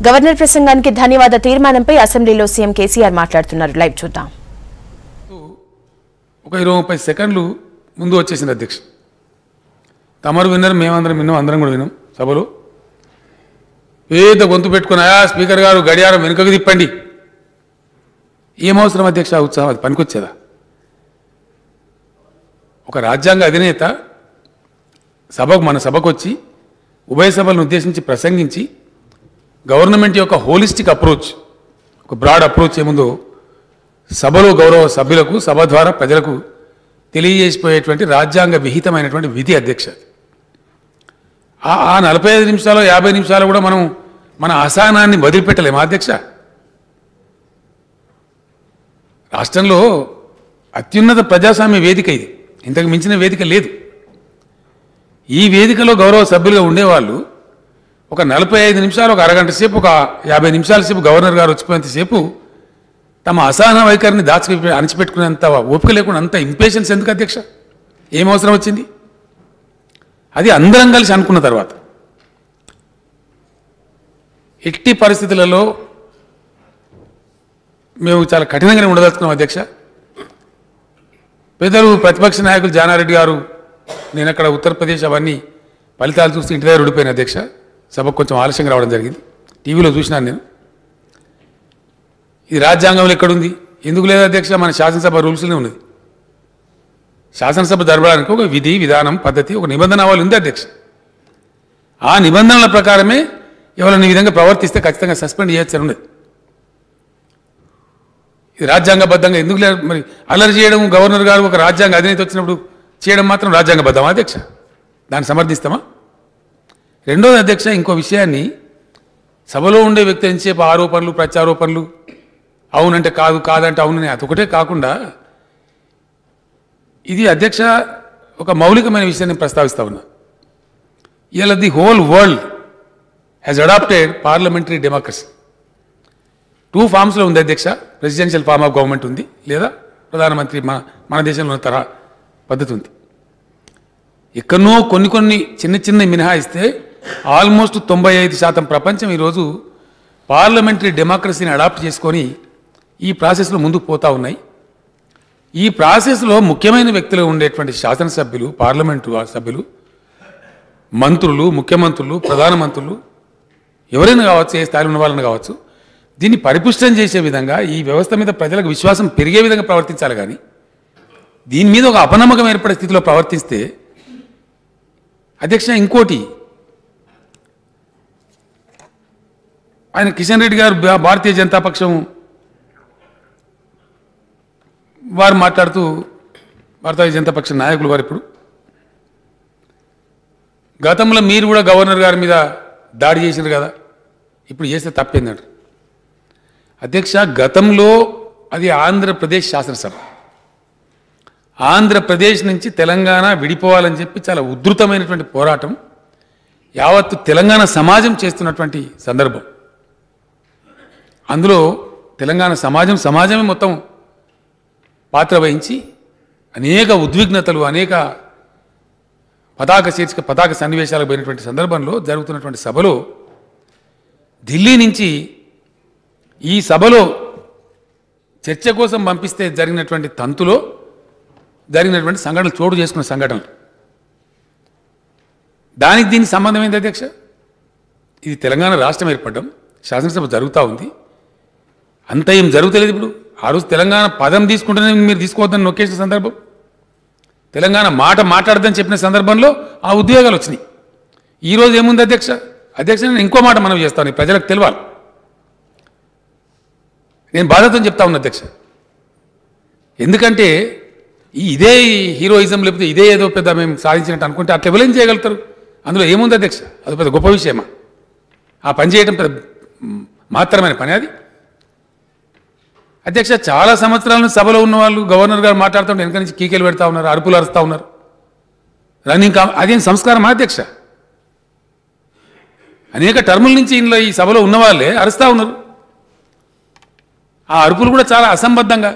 Governor ప్రసంగానికి ధన్యవాద తీర్మానంపై అసెంబ్లీలో సీఎం కేసీఆర్ మాట్లాడుతున్నారు. లైవ్ చూద్దాం. ఒక 20-30 సెకండ్లు ముందు వచ్చేసింది అధ్యక్ష. తమరు విన్నారు, మేమందరం విన్నాం, అందరం కూడా విన్నాం. సభలో పేద గొంతు పెట్టుకుని స్పీకర్ గారు గడియారం వెనుకకు తిప్పండి. ఏమవసరం అధ్యక్ష ఆ ఉత్సాహం? అది పనికొచ్చేదా? ఒక రాజ్యాంగ అధినేత మన సభకు వచ్చి ఉభయ సభలను ఉద్దేశించి ప్రసంగించి గవర్నమెంట్ యొక్క హోలిస్టిక్ అప్రోచ్, ఒక బ్రాడ్ అప్రోచ్ ఏముందో సభలో గౌరవ సభ్యులకు, సభ ద్వారా ప్రజలకు తెలియజేసిపోయేటువంటి రాజ్యాంగ విహితమైనటువంటి విధి అధ్యక్ష. ఆ 45 నిమిషాలు 50 నిమిషాలు కూడా మనం మన అసహనాన్ని వదిలిపెట్టలేము అధ్యక్ష. రాష్ట్రంలో అత్యున్నత ప్రజాస్వామ్య వేదిక ఇది, ఇంతకు మించిన వేదిక లేదు. ఈ వేదికలో గౌరవ సభ్యులుగా ఉండేవాళ్ళు ఒక 45 నిమిషాలు, ఒక అరగంట సేపు, ఒక 50 నిమిషాల సేపు గవర్నర్ గారు వచ్చిపోయేంతసేపు తమ అసహన వైఖరిని అణచిపెట్టుకునేంత ఓపిక లేకుండా అంత ఇంపేషన్స్ ఎందుకు అధ్యక్ష? ఏం అవసరం వచ్చింది? అది అందరం కలిసి అనుకున్న తర్వాత ఎట్టి పరిస్థితులలో మేము చాలా కఠినంగానే ఉండదలుచుకున్నాం అధ్యక్ష. పెద్దలు ప్రతిపక్ష నాయకులు జానారెడ్డి గారు, నేను అక్కడ ఉత్తరప్రదేశ్ అవన్నీ ఫలితాలు చూసి ఇంటి దగ్గర ఉండిపోయిన అధ్యక్ష. సభకు కొంచెం ఆలస్యంగా రావడం జరిగింది. టీవీలో చూసినాను నేను. ఇది రాజ్యాంగంలో ఎక్కడుంది? ఎందుకు లేదు అధ్యక్ష? మన శాసనసభ రూల్స్లోనే ఉన్నది. శాసనసభ జరపడానికి ఒక విధి, విధానం, పద్ధతి, ఒక నిబంధనావళి ఉంది అధ్యక్ష. ఆ నిబంధనల ప్రకారమే ఎవరైనా ఈ విధంగా ప్రవర్తిస్తే ఖచ్చితంగా సస్పెండ్ చేయొచ్చని ఉన్నది. ఇది రాజ్యాంగబద్ధంగా ఎందుకు లేదు? మరి అల్లరి చేయడం, గవర్నర్ గారు ఒక రాజ్యాంగ అధినేత వచ్చినప్పుడు చేయడం మాత్రం రాజ్యాంగబద్ధమా అధ్యక్ష? దాన్ని సమర్థిస్తామా? రెండోది అధ్యక్ష, ఇంకో విషయాన్ని సభలో ఉండే వ్యక్తి ఎంతసేపు ఆరోపణలు, ప్రత్యారోపణలు, అవునంటే కాదు, కాదంటే అవునని అదొకటే కాకుండా ఇది అధ్యక్ష ఒక మౌలికమైన విషయాన్ని ప్రస్తావిస్తా ఉన్నా. ఇలా the whole world has adopted parliamentary democracy. 2 ఫామ్స్లో ఉంది అధ్యక్ష. ప్రెసిడెన్షియల్ ఫార్మ్ ఆఫ్ గవర్నమెంట్ ఉంది, లేదా ప్రధానమంత్రి మన దేశంలో ఉన్న తరహా పద్ధతి ఉంది. ఎక్కడనో కొన్ని చిన్న మినహాయిస్తే ఆల్మోస్ట్ 95% ప్రపంచం ఈరోజు పార్లమెంటరీ డెమోక్రసీని అడాప్ట్ చేసుకొని ఈ ప్రాసెస్లో ముందుకు పోతూ ఉన్నాయి. ఈ ప్రాసెస్లో ముఖ్యమైన వ్యక్తులు ఉండేటువంటి శాసనసభ్యులు, పార్లమెంటు సభ్యులు, మంత్రులు, ముఖ్యమంత్రులు, ప్రధానమంత్రులు, ఎవరైనా కావచ్చు, ఏ స్థాయిలో ఉన్న వాళ్ళని కావచ్చు, దీన్ని పరిపుష్టం చేసే విధంగా, ఈ వ్యవస్థ మీద ప్రజలకు విశ్వాసం పెరిగే విధంగా ప్రవర్తించాలి. కానీ దీని మీద ఒక అపనమ్మకం ఏర్పడే స్థితిలో ప్రవర్తిస్తే అధ్యక్ష, ఇంకోటి ఆయన కిషన్ రెడ్డి గారు భారతీయ జనతా పక్షం వారు మాట్లాడుతూ, భారతీయ జనతా పక్ష నాయకులు వారు ఇప్పుడు గతంలో మీరు కూడా గవర్నర్ గారి మీద దాడి చేసినారు కదా, ఇప్పుడు చేస్తే తప్పేందంటారు అధ్యక్ష. గతంలో అది ఆంధ్రప్రదేశ్ శాసనసభ, ఆంధ్రప్రదేశ్ నుంచి తెలంగాణ విడిపోవాలని చెప్పి చాలా ఉధృతమైనటువంటి పోరాటం యావత్తు తెలంగాణ సమాజం చేస్తున్నటువంటి సందర్భం. అందులో తెలంగాణ సమాజమే మొత్తం పాత్ర వహించి అనేక ఉద్విగ్నతలు, అనేక పతాక సన్నివేశాలకు పోయినటువంటి సందర్భంలో జరుగుతున్నటువంటి సభలో ఢిల్లీ నుంచి ఈ సభలో చర్చ కోసం పంపిస్తే జరిగినటువంటి తంతులో జరిగినటువంటి సంఘటనలు, చోటు చేసుకున్న సంఘటనలు, దానికి దీనికి సంబంధం ఏంటి అధ్యక్ష? ఇది తెలంగాణ రాష్ట్రం ఏర్పడడం, శాసనసభ జరుగుతూ ఉంది, అంత ఏం జరుగుతలేదు. ఇప్పుడు ఆ రోజు తెలంగాణ పదం తీసుకుంటేనే మీరు తీసుకోవద్దని నొక్కేసిన సందర్భం, తెలంగాణ మాట మాట్లాడదని చెప్పిన సందర్భంలో ఆ ఉద్యోగాలు వచ్చినాయి. ఈరోజు ఏముంది అధ్యక్ష? నేను ఇంకో మాట మనం చేస్తాను, ప్రజలకు తెలియాలి. నేను బాధతో చెప్తా ఉన్నా అధ్యక్ష. ఎందుకంటే ఇదే హీరోయిజం, లేకపోతే ఇదే ఏదో పెద్ద మేము సాధించినట్టు అనుకుంటే అట్లా ఎవరేం చేయగలుగుతారు? అందులో ఏముంది అధ్యక్ష? అది పెద్ద గొప్ప విషయమా? ఆ పని చేయడం పెద్ద మాత్రమైన పని అది అధ్యక్ష. చాలా సంవత్సరాల సభలో ఉన్న వాళ్ళు గవర్నర్ గారు మాట్లాడుతుంటే వెనక నుంచి కీకేలు పెడతా ఉన్నారు, అరుపులు అరుస్తూ ఉన్నారు. రన్నింగ్ అదేం సంస్కారమా అధ్యక్ష? అనేక టర్ముల నుంచి ఇందులో ఈ సభలో ఉన్న వాళ్ళే అరుస్తూ ఉన్నారు. ఆ అరుపులు కూడా చాలా అసంబద్ధంగా,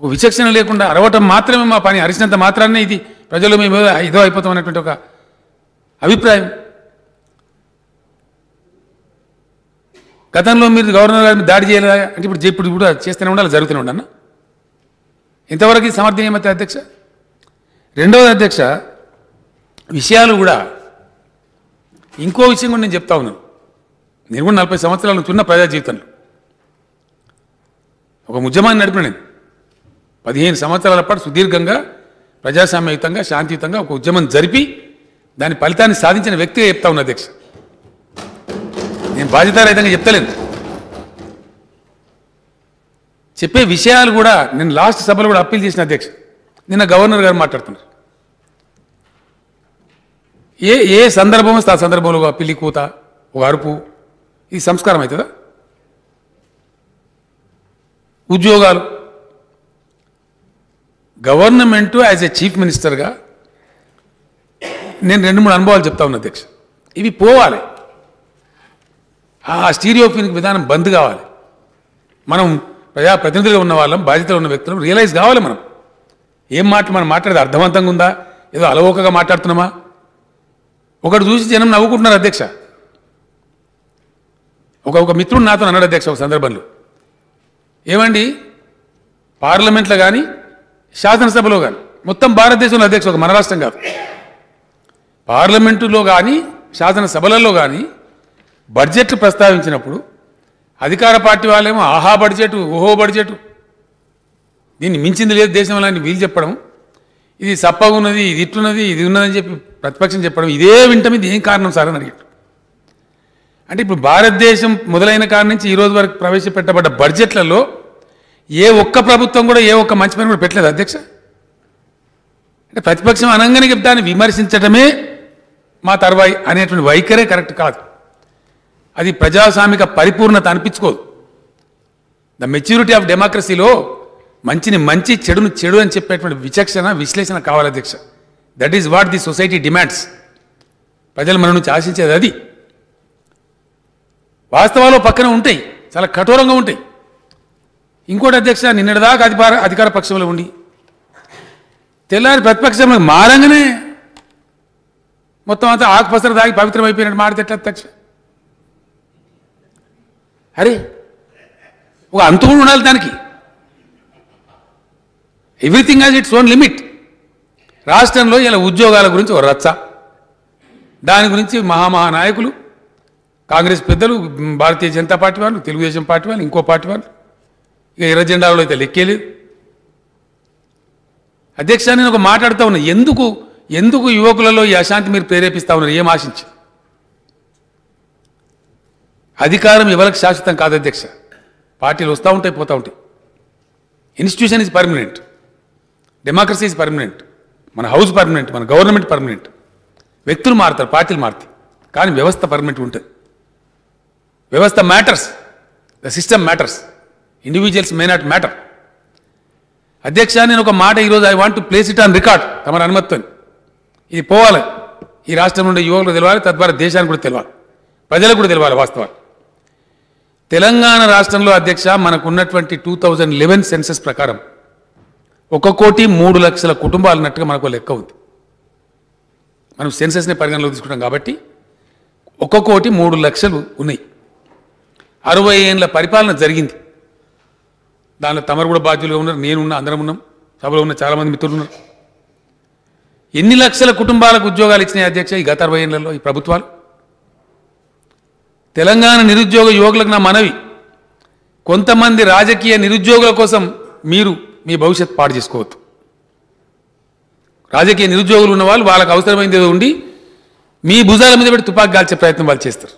విచక్షణ లేకుండా అరవటం మాత్రమే మా పని, అరిచినంత మాత్రాన్ని ఇది ప్రజలు మేము ఏదో అయిపోతాం అనేటువంటి ఒక అభిప్రాయం. గతంలో మీరు గవర్నర్ గారిని దాడి చేయాలి అంటే ఇప్పుడు కూడా చేస్తూనే ఉండాలి, జరుగుతూనే ఉండన్న. ఇంతవరకు ఇది సమర్థనీయమైతే అధ్యక్ష. రెండవది అధ్యక్ష, విషయాలు కూడా ఇంకో విషయం కూడా నేను చెప్తా ఉన్నాను. నేను కూడా 40 సంవత్సరాల నుంచి ఉన్న ప్రజా జీవితంలో ఒక ఉద్యమాన్ని నడిపిన నేను 15 సంవత్సరాల పాటు సుదీర్ఘంగా ప్రజాస్వామ్యయుతంగా శాంతియుతంగా ఒక ఉద్యమం జరిపి దాని ఫలితాన్ని సాధించిన వ్యక్తిగా చెప్తా ఉన్నా అధ్యక్ష. నేను బాధ్యతారహితంగా చెప్తలేను. చెప్పే విషయాలు కూడా నేను లాస్ట్ సభలో కూడా అప్పీల్ చేసిన అధ్యక్ష. నిన్న గవర్నర్ గారు మాట్లాడుతున్నారు. ఏ సందర్భం వస్తే ఆ సందర్భంలో ఒక పిల్లి కూత, ఒక అరుపు, ఇది సంస్కారం అవుతుందా? ఉద్యోగాలు, గవర్నమెంటు యాజ్ ఏ చీఫ్ మినిస్టర్గా నేను 2-3 అనుభవాలు చెప్తా ఉన్నా అధ్యక్ష. ఇవి పోవాలి. ఆ స్టీరియోఫినిక్ విధానం బంద్ కావాలి. మనం ప్రజాప్రతినిధులుగా ఉన్న వాళ్ళం, బాధ్యతలు ఉన్న వ్యక్తులు రియలైజ్ కావాలి. ఏం మనం మాట్లాడేది అర్థవంతంగా ఉందా, ఏదో అలవోకగా మాట్లాడుతున్నామా? ఒకటి చూసి జనం నవ్వుకుంటున్నారు అధ్యక్ష. ఒక మిత్రుడు నాతో అన్నాడు అధ్యక్ష ఒక సందర్భంలో, ఏమండి పార్లమెంట్లో కానీ శాసనసభలో కానీ మొత్తం భారతదేశంలో అధ్యక్ష, ఒక మన రాష్ట్రం కాదు, పార్లమెంటులో కానీ శాసనసభలలో కానీ బడ్జెట్లు ప్రస్తావించినప్పుడు అధికార పార్టీ వాళ్ళేమో ఆహా బడ్జెట్, ఓహో బడ్జెట్, దీన్ని మించింది లేదు దేశంలో అని వీళ్ళు చెప్పడం, ఇది సప్పగా ఉన్నది, ఇది ఇట్లున్నది, ఇది ఉన్నదని చెప్పి ప్రతిపక్షం చెప్పడం, ఇదే వింటం, ఇది ఏం కారణం సార్ అని అడిగాడు. అంటే ఇప్పుడు భారతదేశం మొదలైన కారణం నుంచి ఈ రోజు వరకు ప్రవేశపెట్టబడ్డ బడ్జెట్లలో ఏ ఒక్క ప్రభుత్వం కూడా ఏ ఒక్క మంచి పని కూడా పెట్టలేదు అధ్యక్ష. అంటే ప్రతిపక్షం అనగానే దాన్ని విమర్శించడమే మా తర్వాయి అనేటువంటి వైఖరే కరెక్ట్ కాదు. అది ప్రజాస్వామిక పరిపూర్ణత అనిపించుకోదు. ద మెచ్యూరిటీ ఆఫ్ డెమోక్రసీలో మంచిని మంచి, చెడును చెడు అని చెప్పేటువంటి విచక్షణ, విశ్లేషణ కావాలి అధ్యక్ష. That is what the society demands. ప్రజలు మన నుంచి ఆశించేది అది. వాస్తవాలు పక్కన ఉంటాయి, చాలా కఠోరంగా ఉంటాయి. ఇంకోటి అధ్యక్ష, నిన్నటిదాకా అధికార పక్షంలో ఉండి తెల్లారి ప్రతిపక్షంలో మారంగానే మొత్తం అంతా ఆకుపసర దాగి పవిత్రం అయిపోయినట్టు మాడితే అధ్యక్ష. అరే ఒక అంతు కూడా ఉండాలి దానికి. Everything has its own limit. రాష్ట్రంలో ఇలా ఉద్యోగాల గురించి ఒక రచ్చ, దాని గురించి మహానాయకులు, కాంగ్రెస్ పెద్దలు, భారతీయ జనతా పార్టీ వాళ్ళు, తెలుగుదేశం పార్టీ వాళ్ళు, ఇంకో పార్టీ వాళ్ళు, ఇక ఎర్ర జెండాలో అయితే లెక్కేలేదు అధ్యక్ష. నేను ఒక మాట్లాడుతూ ఉన్నా, ఎందుకు యువకులలో ఈ అశాంతి మీరు ప్రేరేపిస్తూ ఉన్నారు? ఏం ఆశించి? అధికారం ఎవరికి శాశ్వతం కాదు అధ్యక్ష. పార్టీలు వస్తూ ఉంటాయి, పోతూ ఉంటాయి. Institution is permanent, democracy is permanent, మన హౌస్ పర్మనెంట్, మన గవర్నమెంట్ పర్మనెంట్. వ్యక్తులు మారుతారు, పార్టీలు మారుతాయి, కానీ వ్యవస్థ పర్మనెంట్ ఉంటుంది. వ్యవస్థ matters, the system matters, individuals may not matter. అధ్యక్ష, నేను ఒక మాట ఈరోజు I want to place it on record తమ అనుమతితో. ఇది పోవాలి, ఈ రాష్ట్రం నుండి యువకులు తెలవాలి, తద్వారా దేశానికి కూడా తెలవాలి, ప్రజలకు కూడా తెలవాలి వాస్తవాలు. తెలంగాణ రాష్ట్రంలో అధ్యక్ష మనకు ఉన్నటువంటి 2011 సెన్సస్ ప్రకారం 1,03,00,000 కుటుంబాలు ఉన్నట్టుగా మనకు లెక్క ఉంది. మనం సెన్సస్ని పరిగణలో తీసుకుంటాం కాబట్టి 1,03,00,000 ఉన్నాయి. 60 ఏళ్ళ పరిపాలన జరిగింది. దానిలో తమరు కూడా బాధ్యులుగా ఉన్నారు, నేనున్నా, అందరం ఉన్నాం, సభలో ఉన్న చాలామంది మిత్రులు ఉన్నారు. ఎన్ని లక్షల కుటుంబాలకు ఉద్యోగాలు ఇచ్చినాయి అధ్యక్ష ఈ గత 60 ఏళ్లలో ఈ ప్రభుత్వాలు? తెలంగాణ నిరుద్యోగ యువకులకు నా మనవి, కొంతమంది రాజకీయ నిరుద్యోగుల కోసం మీరు మీ భవిష్యత్తు పాడు చేసుకోవద్దు. రాజకీయ నిరుద్యోగులు ఉన్న వాళ్ళు వాళ్ళకి అవసరమైంది ఏదో ఉండి మీ భుజాల మీద పెట్టి తుపాకి గాల్చే ప్రయత్నం వాళ్ళు చేస్తారు.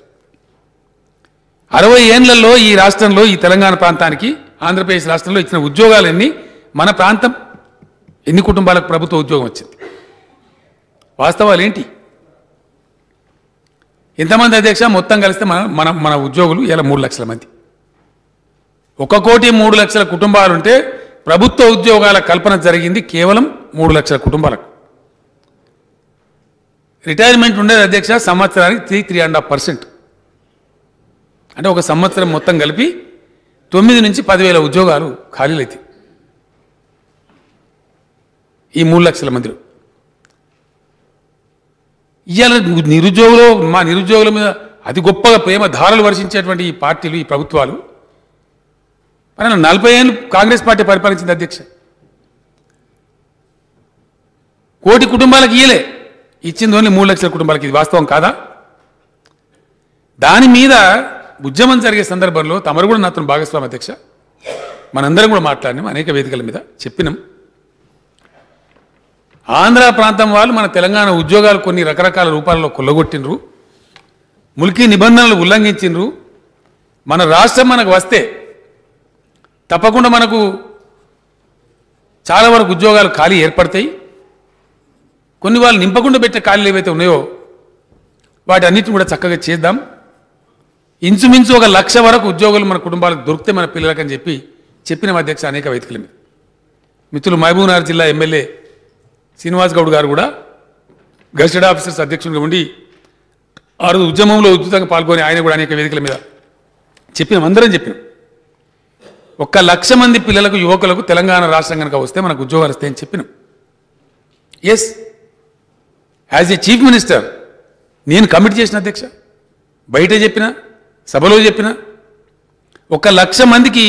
60 ఏళ్లలో ఈ రాష్ట్రంలో, ఈ తెలంగాణ ప్రాంతానికి, ఆంధ్రప్రదేశ్ రాష్ట్రంలో ఇచ్చిన ఉద్యోగాలన్నీ మన ప్రాంతం ఎన్ని కుటుంబాలకు ప్రభుత్వ ఉద్యోగం వచ్చింది? వాస్తవాలు ఏంటి? ఎంతమంది అధ్యక్ష? మొత్తం కలిస్తే మన ఉద్యోగులు ఇలా 3 లక్షల మంది. 1,03,00,000 కుటుంబాలుంటే ప్రభుత్వ ఉద్యోగాల కల్పన జరిగింది కేవలం 3 లక్షల కుటుంబాలకు. రిటైర్మెంట్ ఉండేది అధ్యక్ష సంవత్సరానికి 3.5%. అంటే ఒక సంవత్సరం మొత్తం కలిపి 9 నుంచి 10,000 ఉద్యోగాలు ఖాళీలు అయితే ఈ 3 లక్షల మందిలో. ఇవాళ మా నిరుద్యోగుల మీద అతి గొప్పగా ప్రేమ ధారలు వర్షించేటువంటి ఈ పార్టీలు, ఈ ప్రభుత్వాలు 40 ఏళ్ళు కాంగ్రెస్ పార్టీ పరిపాలించింది అధ్యక్ష. కోటి కుటుంబాలకు ఇయ్యలే, ఇచ్చింది ఓన్లీ 3 లక్షల కుటుంబాలకి. ఇది వాస్తవం కాదా? దాని మీద ఉద్యమం జరిగే సందర్భంలో తమరు కూడా నాతో భాగస్వామి అధ్యక్ష. మనందరం కూడా మాట్లాడినాం, అనేక వేదికల మీద చెప్పినాం. ఆంధ్ర ప్రాంతం వాళ్ళు మన తెలంగాణ ఉద్యోగాలు కొన్ని రకరకాల రూపాలలో కొల్లగొట్టినరు, ముల్కీ నిబంధనలు ఉల్లంఘించినరు. మన రాష్ట్రం మనకు వస్తే తప్పకుండా మనకు చాలా వరకు ఉద్యోగాలు ఖాళీ ఏర్పడతాయి. కొన్ని వాళ్ళు నింపకుండా పెట్టే ఖాళీలు ఏవైతే ఉన్నాయో వాటి అన్నిటిని కూడా చక్కగా చేద్దాం. ఇంచుమించు 1 లక్ష వరకు ఉద్యోగులు మన కుటుంబాలకు దొరికితే మన పిల్లలకని చెప్పిన అధ్యక్ష అనేక వేదికల మీద. మిత్రులు మహబూబ్నగర్ జిల్లా ఎమ్మెల్యే శ్రీనివాస్ గౌడ్ గారు కూడా గెస్టెడ్ ఆఫీసర్స్ అధ్యక్షుడిగా ఉండి ఆ రోజు ఉద్యమంలో ఉధృతంగా పాల్గొని ఆయన కూడా అనేక వేదికల మీద అందరం చెప్పినాం. 1 లక్ష మంది పిల్లలకు, యువకులకు తెలంగాణ రాష్ట్రం కనుక వస్తే మనకు ఉద్యోగాలు వస్తాయని చెప్పినాం. Yes, as a chief minister నేను కమిట్ చేసిన అధ్యక్ష, బయట చెప్పిన, సభలో చెప్పిన 1 లక్ష మందికి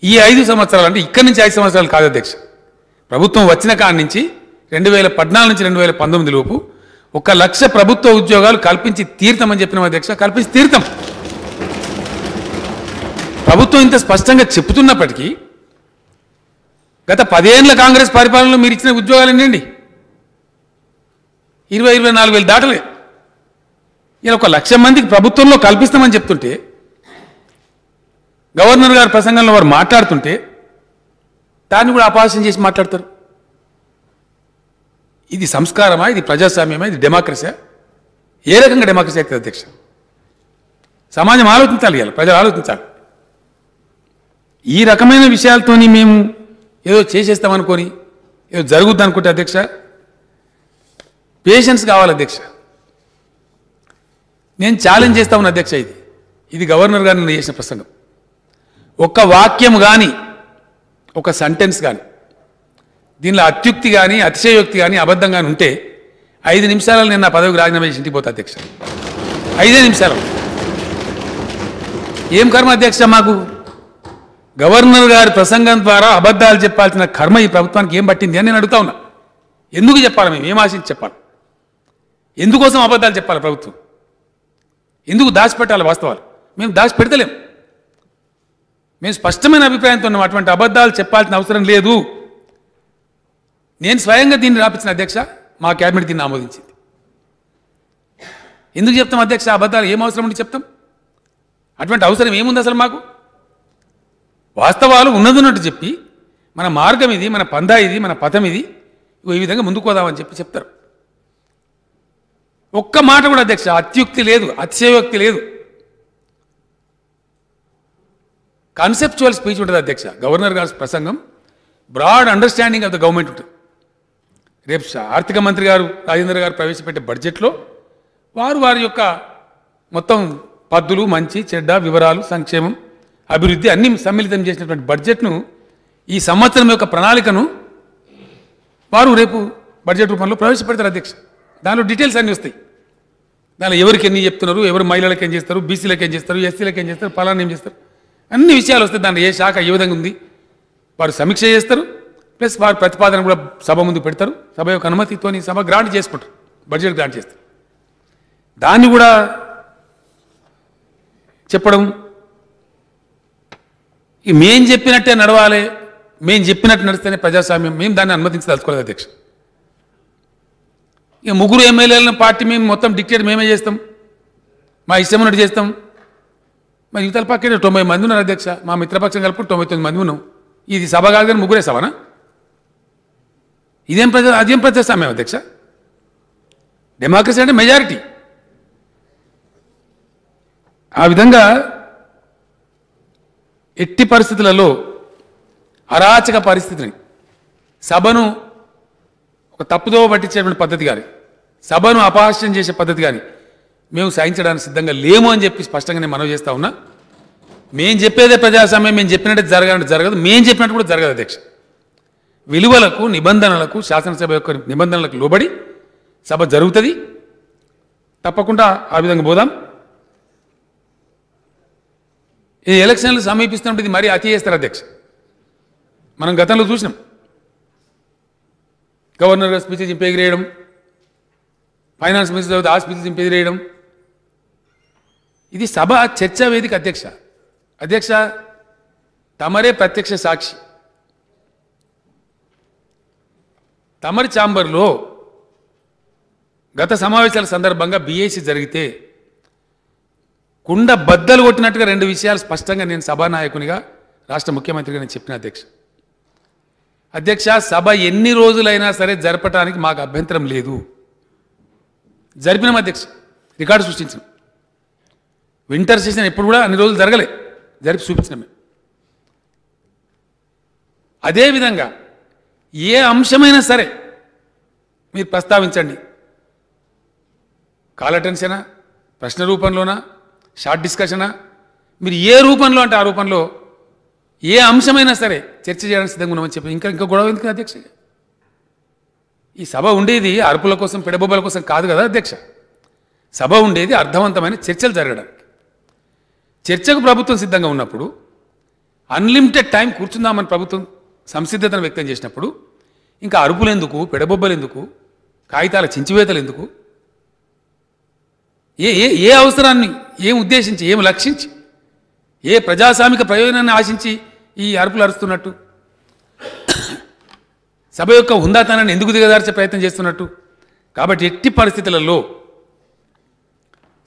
ఈ 5 సంవత్సరాలు, అంటే ఇక్కడి నుంచి 5 సంవత్సరాలు కాదు అధ్యక్ష, ప్రభుత్వం వచ్చిన కాడి నుంచి 2014 నుంచి 2019 లోపు 1 లక్ష ప్రభుత్వ ఉద్యోగాలు కల్పించి తీర్థమని చెప్పినాం అధ్యక్ష. కల్పించి తీర్థం. ప్రభుత్వం ఇంత స్పష్టంగా చెప్తున్నప్పటికీ గత 10 ఏళ్ల కాంగ్రెస్ పరిపాలనలో మీరు ఇచ్చిన ఉద్యోగాలు ఎన్నండి? 24 వేలు దాటలే. ఇలా 1 లక్ష మందికి ప్రభుత్వంలో కల్పిస్తామని చెప్తుంటే, గవర్నర్ గారి ప్రసంగంలో వారు మాట్లాడుతుంటే దాన్ని కూడా అపహాస్యం చేసి మాట్లాడతారు. ఇది సంస్కారమా? ఇది ప్రజాస్వామ్యమా? ఇది డెమోక్రసీ? ఏ రకంగా డెమోక్రసీ అవుతుంది అధ్యక్ష? సమాజం ఆలోచించాలి, ఇవాళ ప్రజలు ఆలోచించాలి. ఈ రకమైన విషయాలతోని మేము ఏదో చేసేస్తామనుకొని ఏదో జరుగుద్ది అనుకుంటే అధ్యక్ష, పేషెన్స్ కావాలి అధ్యక్ష. నేను ఛాలెంజ్ చేస్తా ఉన్నా అధ్యక్ష, ఇది గవర్నర్ గారు నేను చేసిన ప్రసంగం. 1 వాక్యం కానీ, 1 సెంటెన్స్ కానీ, దీనిలో అత్యుక్తి కానీ, అతిశయోక్తి కానీ, అబద్ధం కానీ ఉంటే 5 నిమిషాలలో నేను నా పదవికి రాజీనామా చేసి ఇంటికి పోతా అధ్యక్ష. 5 నిమిషాలు. ఏం కర్మ అధ్యక్ష మాకు? గవర్నర్ గారి ప్రసంగం ద్వారా అబద్ధాలు చెప్పాల్సిన కర్మ ఈ ప్రభుత్వానికి ఏం పట్టింది అని నేను అడుగుతా ఉన్నా. ఎందుకు చెప్పాలి? మేము ఏం ఆశించి చెప్పాలి? ఎందుకోసం అబద్ధాలు చెప్పాలి ప్రభుత్వం? ఎందుకు దాచిపెట్టాలి వాస్తవాలు? మేము దాచిపెడతలేం. మేము స్పష్టమైన అభిప్రాయంతో ఉన్నాం. అటువంటి అబద్ధాలు చెప్పాల్సిన అవసరం లేదు. నేను స్వయంగా దీన్ని రాపించిన అధ్యక్ష, మా క్యాబినెట్ దీన్ని ఆమోదించింది. ఎందుకు చెప్తాం అధ్యక్ష అబద్ధాలు? ఏం అవసరం ఉండి చెప్తాం? అటువంటి అవసరం ఏముంది అసలు మాకు? వాస్తవాలు ఉన్నదన్నట్టు చెప్పి మన మార్గం ఇది, మన పందా ఇది, మన పథం ఇది, ఈ విధంగా ముందుకు పోదామని చెప్తారు. 1 మాట కూడా అధ్యక్ష అత్యుక్తి లేదు, అతిశయోక్తి లేదు. కాన్సెప్చువల్ స్పీచ్ ఉంటుంది అధ్యక్ష. గవర్నర్ గారి ప్రసంగం broad understanding of the government ఉంటుంది. రేపు ఆర్థిక మంత్రి గారు రాజేంద్ర గారు ప్రవేశపెట్టే బడ్జెట్లో వారి యొక్క మొత్తం పద్దులు, మంచి చెడ్డ, వివరాలు, సంక్షేమం, అభివృద్ధి అన్ని సమ్మిళితం చేసినటువంటి బడ్జెట్ను, ఈ సంవత్సరం యొక్క ప్రణాళికను వారు రేపు బడ్జెట్ రూపంలో ప్రవేశపెడతారు అధ్యక్ష. దానిలో డీటెయిల్స్ అన్నీ వస్తాయి. దానిలో ఎవరికి ఎన్ని చెప్తున్నారు, ఎవరు మహిళలకు ఏం చేస్తారు, బీసీలకు ఏం చేస్తారు, ఎస్సీలకు ఏం చేస్తారు, ఫలానా ఏం చేస్తారు, అన్ని విషయాలు వస్తాయి. దాంట్లో ఏ శాఖ ఏ విధంగా ఉంది వారు సమీక్ష చేస్తారు. ప్లస్ వారి ప్రతిపాదన కూడా సభ ముందు పెడతారు. సభ యొక్క అనుమతితో సభ గ్రాంట్ చేసుకుంటారు, బడ్జెట్ గ్రాంట్ చేస్తారు. దాన్ని కూడా చెప్పడం, మేం చెప్పినట్టే నడవాలి, మేము చెప్పినట్టు నడిస్తేనే ప్రజాస్వామ్యం, మేము దాన్ని అనుమతించదలుచుకోలేదు అధ్యక్ష. ఇక 3 ఎమ్మెల్యేలను పార్టీ మేము మొత్తం డిక్టేట్ మేమే చేస్తాం, మా ఇష్టం ఉన్నట్టు చేస్తాం. మరి యువతల పక్కనే 90 మంది ఉన్నారు అధ్యక్ష. మా మిత్రపక్షం కలుపుకుంటూ 99 మంది ఉన్నాం. ఇది సభ కాదు కానీ 3 సభనా? అదేం ప్రజాస్వామ్యం అధ్యక్ష? డెమోక్రసీ అంటే మెజారిటీ. ఆ విధంగా ఎట్టి పరిస్థితులలో అరాచక పరిస్థితిని, సభను ఒక తప్పుదో పట్టించేటువంటి పద్ధతి కానీ, సభను అపహాస్యం చేసే పద్ధతి కానీ మేము సహించడానికి సిద్ధంగా లేము అని చెప్పి స్పష్టంగా నేను మనవి చేస్తా ఉన్నా. మేము చెప్పేదే ప్రజాస్వామ్యం, మేము చెప్పినట్టు జరగదు, మేము చెప్పినట్టు కూడా జరగదు అధ్యక్ష. విలువలకు, నిబంధనలకు, శాసనసభ యొక్క నిబంధనలకు లోబడి సభ జరుగుతుంది. తప్పకుండా ఆ విధంగా పోదాం. ఈ ఎలక్షన్లు సమీపిస్తున్నప్పుడు ఇది మరీ అతి చేస్తారు అధ్యక్ష. మనం గతంలో చూసినాం, గవర్నర్ స్పీచ్ చింపి ఎగిరేయడం, ఫైనాన్స్ మినిస్టర్ చదివితే ఆ స్పీచ్ చింపి ఎగిరేయడం. ఇది సభ చర్చా వేదిక అధ్యక్ష. అధ్యక్ష, తమరే ప్రత్యక్ష సాక్షి. తమరి ఛాంబర్లో గత సమావేశాల సందర్భంగా బీఏసీ జరిగితే కుండ బద్దలు కొట్టినట్టుగా 2 విషయాలు స్పష్టంగా నేను సభానాయకునిగా రాష్ట్ర ముఖ్యమంత్రిగా నేను చెప్పిన అధ్యక్ష. అధ్యక్ష, సభ ఎన్ని రోజులైనా సరే జరపడానికి మాకు అభ్యంతరం లేదు. జరిపినాం అధ్యక్ష, రికార్డు సృష్టించినాం. వింటర్ సెషన్ ఎప్పుడు కూడా అన్ని రోజులు జరగలే, జరిపి చూపించినాం మేము. అదేవిధంగా ఏ అంశమైనా సరే మీరు ప్రస్తావించండి, కాల్ అటెన్షనా, ప్రశ్న రూపంలోనా, షార్ట్ డిస్కషనా, మీరు ఏ రూపంలో అంటే ఆ రూపంలో ఏ అంశమైనా సరే చర్చ చేయడానికి సిద్ధంగా ఉన్నామని చెప్పి ఇంకా గొడవ ఎందుకు అధ్యక్ష? ఈ సభ ఉండేది అరుపుల కోసం, పిడబొబ్బల కోసం కాదు కదా అధ్యక్ష. సభ ఉండేది అర్థవంతమైన చర్చలు జరగడానికి. చర్చకు ప్రభుత్వం సిద్ధంగా ఉన్నప్పుడు, అన్లిమిటెడ్ టైం కూర్చుందామని ప్రభుత్వం సంసిద్ధతను వ్యక్తం చేసినప్పుడు ఇంకా అరుపులు ఎందుకు, పిడబొబ్బలు ఎందుకు, కాగితాల చించివేతలు ఎందుకు? ఏ అవసరాన్ని ఏం ఉద్దేశించి, ఏం లక్షించి, ఏ ప్రజాస్వామిక ప్రయోజనాన్ని ఆశించి ఈ అరుపులు అరుస్తున్నట్టు? సభ యొక్క హుందాతనాన్ని ఎందుకు దిగదార్చే ప్రయత్నం చేస్తున్నట్టు? కాబట్టి ఎట్టి పరిస్థితులలో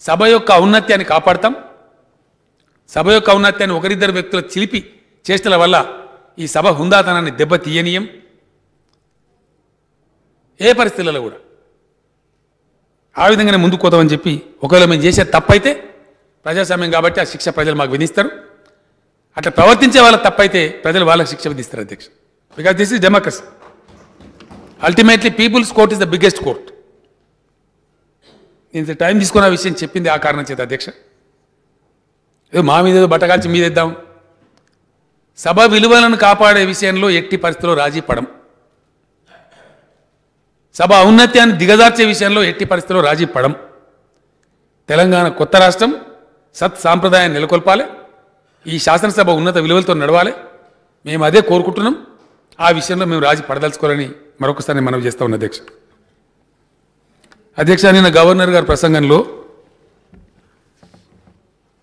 సభ యొక్క ఔన్నత్యాన్ని కాపాడతాం. సభ యొక్క ఔన్నత్యాన్ని ఒకరిద్దరు వ్యక్తుల చిలిపి చేష్టల వల్ల ఈ సభ హుందాతనాన్ని దెబ్బతీయనీయం. ఏ పరిస్థితులలో కూడా ఆ విధంగానే ముందుకు పోతామని చెప్పి, ఒకవేళ మేము చేసే తప్పైతే ప్రజాస్వామ్యం కాబట్టి ఆ శిక్ష ప్రజలు మాకు విధిస్తారు. అట్లా ప్రవర్తించే వాళ్ళ తప్పైతే ప్రజలు వాళ్ళకి శిక్ష విధిస్తారు అధ్యక్ష. Because this is democracy. Ultimately people's court is the biggest court. ఇంత టైం తీసుకున్న విషయం చెప్పింది ఆ కారణం చేత అధ్యక్ష. ఏదో మా మీద ఏదో బట్టకాల్చి మీదేద్దాం. సభ విలువలను కాపాడే విషయంలో ఎట్టి పరిస్థితుల్లో రాజీ పడం. సభ ఔన్నత్యాన్ని దిగజార్చే విషయంలో ఎట్టి పరిస్థితుల్లో రాజీ పడం. తెలంగాణ కొత్త రాష్ట్రం సత్ సాంప్రదాయాన్ని నెలకొల్పాలి. ఈ శాసనసభ ఉన్నత విలువలతో నడవాలి. మేము అదే కోరుకుంటున్నాం. ఆ విషయంలో మేము రాజీ పడదలుచుకోవాలని మరొకసారి నేను మనవి చేస్తా ఉన్నా అధ్యక్ష. అధ్యక్ష, నిన్న గవర్నర్ గారి ప్రసంగంలో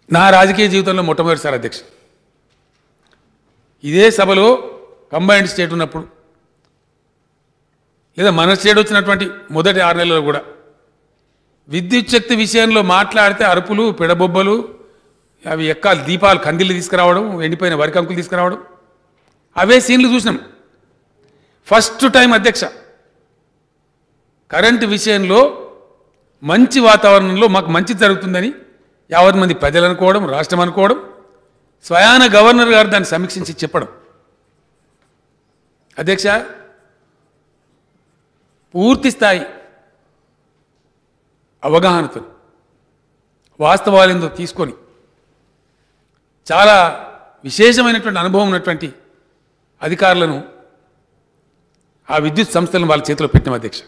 నా రాజకీయ జీవితంలో మొట్టమొదటిసారి అధ్యక్ష, ఇదే సభలో కంబైన్డ్ స్టేట్ ఉన్నప్పుడు లేదా మన స్టేట్ వచ్చినటువంటి మొదటి 6 నెలల్లో కూడా విద్యుత్ శక్తి విషయంలో మాట్లాడితే అరుపులు, పిడబొబ్బలు, అవి ఎక్కాలి దీపాలు, కందిళ్ళు తీసుకురావడం, ఎండిపోయిన వరికంకులు తీసుకురావడం, అవే సీన్లు చూసినాం. ఫస్ట్ టైం అధ్యక్ష, కరెంటు విషయంలో మంచి వాతావరణంలో మాకు మంచి జరుగుతుందని 50 మంది ప్రజలు అనుకోవడం, రాష్ట్రం అనుకోవడం, స్వయాన గవర్నర్ గారు దాన్ని సమీక్షించి చెప్పడం. అధ్యక్ష, పూర్తి స్థాయి అవగాహనతో వాస్తవాలేందో తీసుకొని చాలా విశేషమైనటువంటి అనుభవం ఉన్నటువంటి అధికారులను ఆ విద్యుత్ సంస్థలను వాళ్ళ చేతిలో పెట్టిన అధ్యక్ష.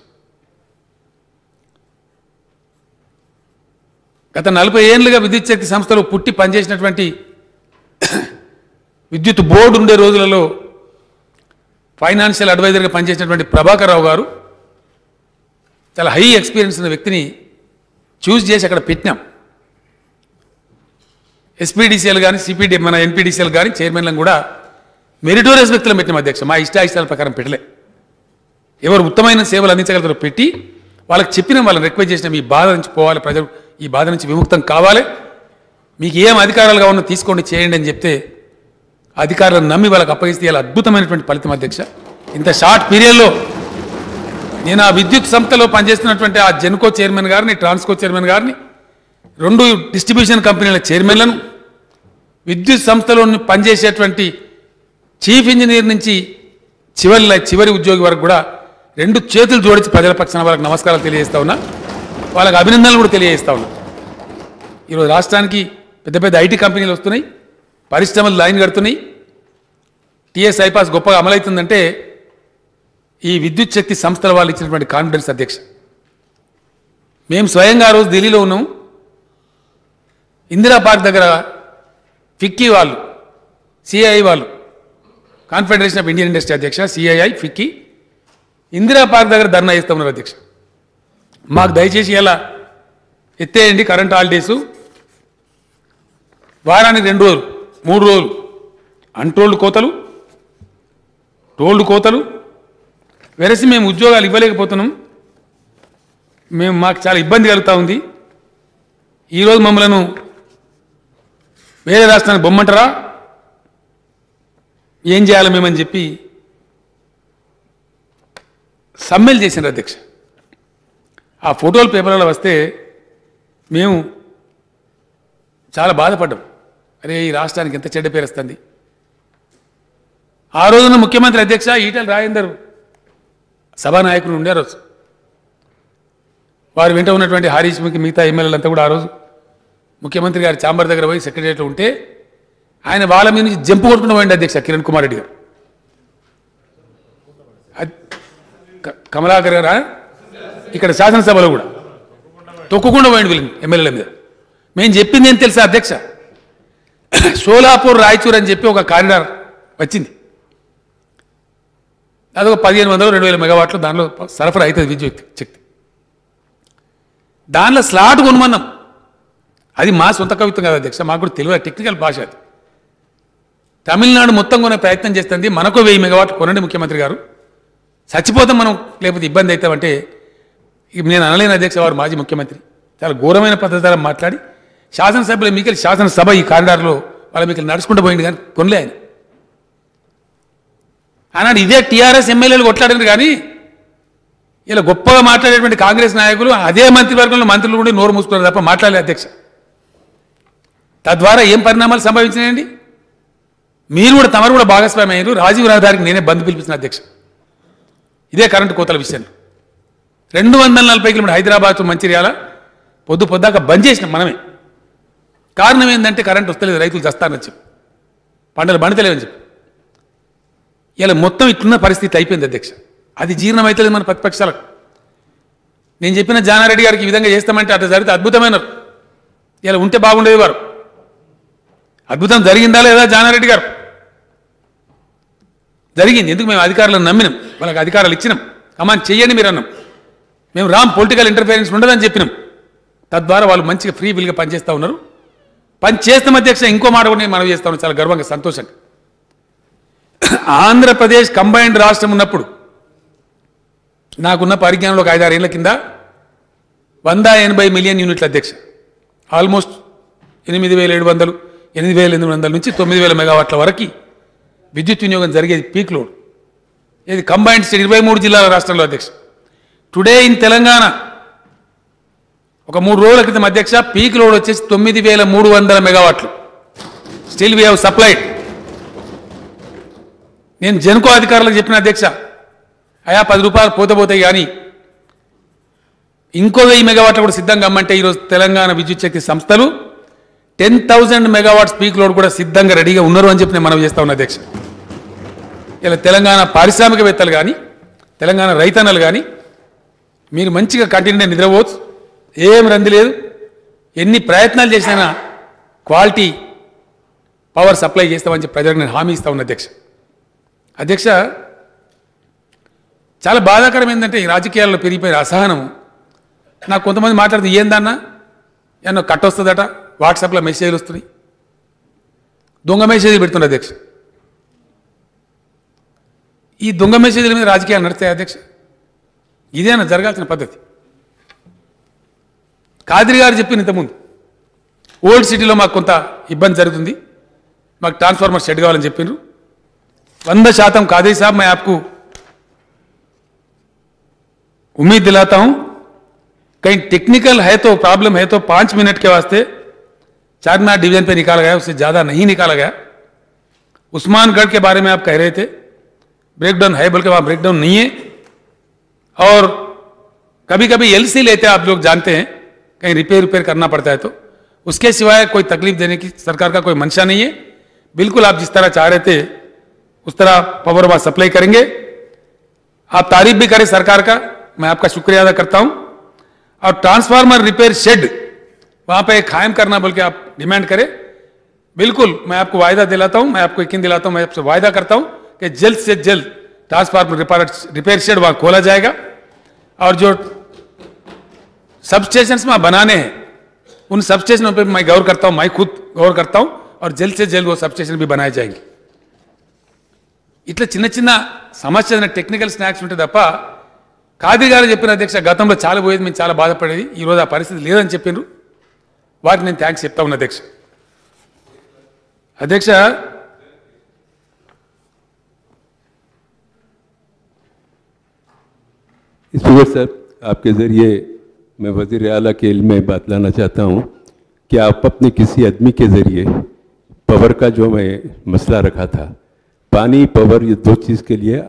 గత 40 ఏళ్లుగా విద్యుత్ శక్తి సంస్థలు పుట్టి పనిచేసినటువంటి విద్యుత్ బోర్డు ఉండే రోజులలో ఫైనాన్షియల్ అడ్వైజర్గా పనిచేసినటువంటి ప్రభాకర్ రావు గారు చాలా హై ఎక్స్పీరియన్స్ ఉన్న వ్యక్తిని చూస్ చేసి అక్కడ పెట్టినాం. ఎస్పీడీసీఎల్ కానీ, సిపిడి మన ఎన్పీడీసీఎల్ కానీ చైర్మన్లను కూడా మెరిటోరియస్ వ్యక్తులను పెట్టినాం అధ్యక్ష. మా ఇష్టాయిష్టాల ప్రకారం పెట్టలే. ఎవరు ఉత్తమమైన సేవలు అందించగలుగుతారో పెట్టి వాళ్ళకి చెప్పినాం, వాళ్ళని రిక్వెస్ట్ చేసినాం, ఈ బాధ నుంచి పోవాలి, ప్రజలు ఈ బాధ నుంచి విముక్తం కావాలి, మీకు ఏం అధికారాలు కావాలో తీసుకోండి, చేయండి అని చెప్తే అధికారులను నమ్మి వాళ్ళకి అప్పగిస్తే ఇలా అద్భుతమైనటువంటి ఫలితం అధ్యక్ష. ఇంత షార్ట్ పీరియడ్లో నేను ఆ విద్యుత్ సంస్థలో పనిచేస్తున్నటువంటి ఆ జెన్కో చైర్మన్ గారిని, ట్రాన్స్కో చైర్మన్ గారిని, 2 డిస్ట్రిబ్యూషన్ కంపెనీల చైర్మన్లను, విద్యుత్ సంస్థలో పనిచేసేటువంటి చీఫ్ ఇంజనీర్ నుంచి చివరి ఉద్యోగి వరకు కూడా 2 చేతులు జోడించి ప్రజల పక్షాన వాళ్ళకి నమస్కారాలు తెలియజేస్తా ఉన్నా, వాళ్ళకి అభినందనలు కూడా తెలియజేస్తా ఉన్నా. ఈరోజు రాష్ట్రానికి పెద్ద పెద్ద ఐటీ కంపెనీలు వస్తున్నాయి, పరిశ్రమలు లైన్ కడుతున్నాయి, టీఎస్ ఐపాస్ గొప్పగా అమలవుతుందంటే ఈ విద్యుత్ శక్తి సంస్థల వాళ్ళు ఇచ్చినటువంటి కాన్ఫిడెన్స్ అధ్యక్ష. మేము స్వయంగా ఆ రోజు ఢిల్లీలో ఉన్నాం. ఇందిరా పార్క్ దగ్గర ఫిక్కీ వాళ్ళు, సిఐఐ వాళ్ళు, కాన్ఫెడరేషన్ ఆఫ్ ఇండియన్ ఇండస్ట్రీ అధ్యక్ష, సిఐఐ, ఫిక్కీ ఇందిరా పార్క్ దగ్గర ధర్నా చేస్తూ ఉన్నారు అధ్యక్ష. మాకు దయచేసి ఇలా ఎత్తేయండి కరెంట్ హాలిడేసు, వారానికి 2 రోజులు 3 రోజులు అన్టోల్డ్ కోతలు, టోల్డ్ కోతలు, వెరసి మేము ఉద్యోగాలు ఇవ్వలేకపోతున్నాం, మాకు చాలా ఇబ్బంది కలుగుతూ ఉంది. ఈరోజు మమ్మలను వేరే రాష్ట్రానికి బొమ్మంటారా, ఏం చేయాలి మేమని చెప్పి సమ్మెలు చేసినారు అధ్యక్ష. ఆ ఫోటోలు పేపర్లలో వస్తే మేము చాలా బాధపడ్డాం. అరే ఈ రాష్ట్రానికి ఎంత చెడ్డ పేరు వస్తుంది. ఆ రోజున ముఖ్యమంత్రి అధ్యక్ష ఈటెల రాజేందర్ సభానాయకులు ఉండే రోజు, వారు వెంట ఉన్నటువంటి హరీష్ మిగతా ఎమ్మెల్యేలంతా కూడా ఆ రోజు ముఖ్యమంత్రి గారి ఛాంబర్ దగ్గర పోయి సెక్రటరియట్లో ఉంటే ఆయన వాళ్ళ మీద నుంచి జంపు కొట్టుకుని పోయింది అధ్యక్ష కిరణ్ కుమార్ రెడ్డి గారు, కమలాకర్ గారు ఇక్కడ శాసనసభలో కూడా తొక్కకుండా పోయింది వీళ్ళని ఎమ్మెల్యేల మీద. మేము చెప్పింది ఏం తెలుసా అధ్యక్ష, షోలాపూర్ రాయచూర్ అని చెప్పి ఒక కారిడార్ వచ్చింది, అదొక 1500-2000 మెగావాట్లు దానిలో సరఫరా అవుతుంది విద్యుత్ శక్తి. దానిలో స్లాట్ కొనుమన్నాం. అది మా సొంత కవిత్వం కాదు అధ్యక్ష, మాకు కూడా తెలియదు టెక్నికల్ భాష. అది తమిళనాడు మొత్తం కొనే ప్రయత్నం చేస్తుంది. మనకు 1000 మెగావాట్లు కొనండి ముఖ్యమంత్రి గారు, చచ్చిపోతాం మనం, లేకపోతే ఇబ్బంది అవుతామంటే నేను అనలేని అధ్యక్ష. వారు మాజీ ముఖ్యమంత్రి చాలా ఘోరమైన పద్ధతిలో మాట్లాడి శాసనసభలో మీకు శాసనసభ ఈ కారిడార్లో వాళ్ళ మీకు నడుచుకుంటూ పోయింది కానీ కొనలే ఆయన. ఆనాడు ఇదే టీఆర్ఎస్ ఎమ్మెల్యేలు కొట్లాడారు కానీ ఇలా గొప్పగా మాట్లాడేటువంటి కాంగ్రెస్ నాయకులు అదే మంత్రివర్గంలో మంత్రులు కూడా నోరు మూసుకున్నారు తప్ప మాట్లాడలేదు అధ్యక్ష. తద్వారా ఏం పరిణామాలు సంభవించినాయండి? మీరు కూడా తమరు కూడా భాగస్వామి అయ్యారు. రాజీవ్ రహదారికి నేనే బంద్ పిలిపించిన అధ్యక్ష ఇదే కరెంటు కోతల విషయంలో. 240 కిలోమీటర్ హైదరాబాద్ మంచిర్యాల పొద్దుదాకా బంద్ చేసినాం మనమే. కారణం ఏంటంటే కరెంట్ వస్తలేదు, రైతులు చస్తారని చెప్పి, పంటలు పండుతలేవని చెప్పి. ఇలా మొత్తం ఇట్లున్న పరిస్థితి అయిపోయింది అధ్యక్ష. అది జీర్ణం అవుతలేదు మన ప్రతిపక్షాలకు. నేను చెప్పిన జానారెడ్డి గారికి ఈ విధంగా చేస్తామంటే అట్లా జరిగితే అద్భుతమైనారు. ఇలా ఉంటే బాగుండేది వారు. అద్భుతం జరిగిందా లేదా జానారెడ్డి గారు? జరిగింది. ఎందుకు? మేము అధికారులను నమ్మినాం, వాళ్ళకి అధికారాలు ఇచ్చినాం. కమాండ్ చెయ్యండి మీరు అన్నాం. మేము పొలిటికల్ ఇంటర్ఫిరెన్స్ ఉండదని చెప్పినాం. తద్వారా వాళ్ళు మంచిగా ఫ్రీ విల్గా పనిచేస్తూ ఉన్నారు. పని చేస్తాం అధ్యక్ష. ఇంకో మాట కూడా నేను మనం చేస్తా ఉన్నాను చాలా గర్వంగా సంతోషంగా. ఆంధ్రప్రదేశ్ కంబైన్డ్ రాష్ట్రం ఉన్నప్పుడు నాకున్న పరిజ్ఞానంలో ఒక 5-6 ఏళ్ల కింద 180 మిలియన్ యూనిట్ల అధ్యక్ష, ఆల్మోస్ట్ 8700, 8800 నుంచి 9000 మెగావాట్ల వరకు విద్యుత్ వినియోగం జరిగేది పీక్ లోడ్. ఇది కంబైన్డ్ స్టేట్ 23 జిల్లాల రాష్ట్రంలో అధ్యక్ష. టుడే ఇన్ తెలంగాణ ఒక 3 రోజుల క్రితం అధ్యక్ష పీక్ లోడ్ వచ్చేసి 9300 మెగావాట్లు. Still we have supplied. నేను జెన్కో అధికారులకు చెప్పిన అధ్యక్ష, అయా 10 రూపాయలు పోతాయి కానీ ఇంకో 1000 మెగావాట్లు కూడా సిద్ధంగా అమ్మంటే ఈరోజు తెలంగాణ విద్యుత్ శక్తి సంస్థలు 10,000 మెగావాట్స్ పీక్ లోడ్ కూడా సిద్ధంగా రెడీగా ఉన్నారు అని చెప్పి నేను మనం చేస్తా ఉన్నా అధ్యక్ష. ఇలా తెలంగాణ పారిశ్రామికవేత్తలు కానీ తెలంగాణ రైతన్నలు కానీ మీరు మంచిగా కంటిన్యూ నిద్రపోవచ్చు, ఏం రంది లేదు. ఎన్ని ప్రయత్నాలు చేసినా క్వాలిటీ పవర్ సప్లై చేస్తామని చెప్పి ప్రజలకు నేను హామీ ఇస్తా ఉన్నా అధ్యక్ష. అధ్యక్ష చాలా బాధాకరం ఏంటంటే ఈ రాజకీయాల్లో పెరిగిపోయిన అసహనం. నాకు కొంతమంది మాట్లాడుతుంది ఏందన్నా ఏమన్నా కట్ వస్తుందట, వాట్సాప్లో మెసేజ్లు వస్తున్నాయి, దొంగ మెసేజ్లు పెడుతున్నారు అధ్యక్ష. ఈ దొంగ మెసేజ్ల మీద రాజకీయాలు నడుస్తాయి అధ్యక్ష? ఇదేనా జరగాల్సిన పద్ధతి? కాదిరి గారు చెప్పిన ఇంతకుముందు ఓల్డ్ సిటీలో మాకు కొంత ఇబ్బంది జరుగుతుంది, మాకు ట్రాన్స్ఫార్మర్ షెడ్ కావాలని చెప్పిండ్రు. 100% कादरी साहब मैं आपको उम्मीद दिलाता हूं. कहीं टेक्निकल है तो प्रॉब्लम है तो 5 मिनट के वास्ते चारमीनार डिवीजन पे निकाला गया, उससे ज़्यादा नहीं निकाला गया. उस्मानगढ़ के बारे में आप कह रहे थे ब्रेकडाउन है, बल्कि वहाँ ब्रेकडाउन नहीं है. और कभी कभी एलसी लेते हैं, आप लोग जानते हैं, कहीं रिपेयर करना पड़ता है, तो उसके सिवाय कोई तकलीफ देने की सरकार का कोई मंशा नहीं है. बिल्कुल आप जिस तरह चाह रहे थे उस तरह पावर वहाँ सप्लाई करेंगे. आप तारीफ भी करें सरकार का, मैं आपका शुक्रिया अदा करता हूँ. और ट्रांसफार्मर रिपेयर शेड वहाँ पे कायम करना बोल के आप डिमांड करें. बिल्कुल मैं आपको वायदा दिलाता हूं, मैं आपको यकीन दिलाता हूं, मैं आपसे वायदा करता हूं कि जल्द से जल्द ट्रांसफार्मर रिपेयर शेड वहां खोला जाएगा और जो सबस्टेशंस में बनाने हैं उन सबस्टेशनों पर मैं गौर करता हूं, मैं खुद गौर करता हूं और जल्द से जल्द वो सबस्टेशन भी बनाए जाएंगे. ఇట్లా చిన్న చిన్న సమస్య టెక్నికల్ స్నాక్స్ ఉంటే తప్ప ఖాదీ గారు చెప్పిన అధ్యక్ష గతంలో చాలా పోయేది, మేము చాలా బాధపడేది. ఈరోజు ఆ పరిస్థితి లేదని చెప్పిండ్రు, వారికి నేను థ్యాంక్స్ చెప్తా ఉన్నా అధ్యక్ష. అధ్యక్ష स्पीकर साहब, आपके ज़रिए मैं वज़ीर आला के इल्म में बात लाना चाहता हूँ कि आप अपने किसी आदमी के ज़रिए पावर का जो मैं मसला रखा था, पानी पावर ये दो चीज़ के लिए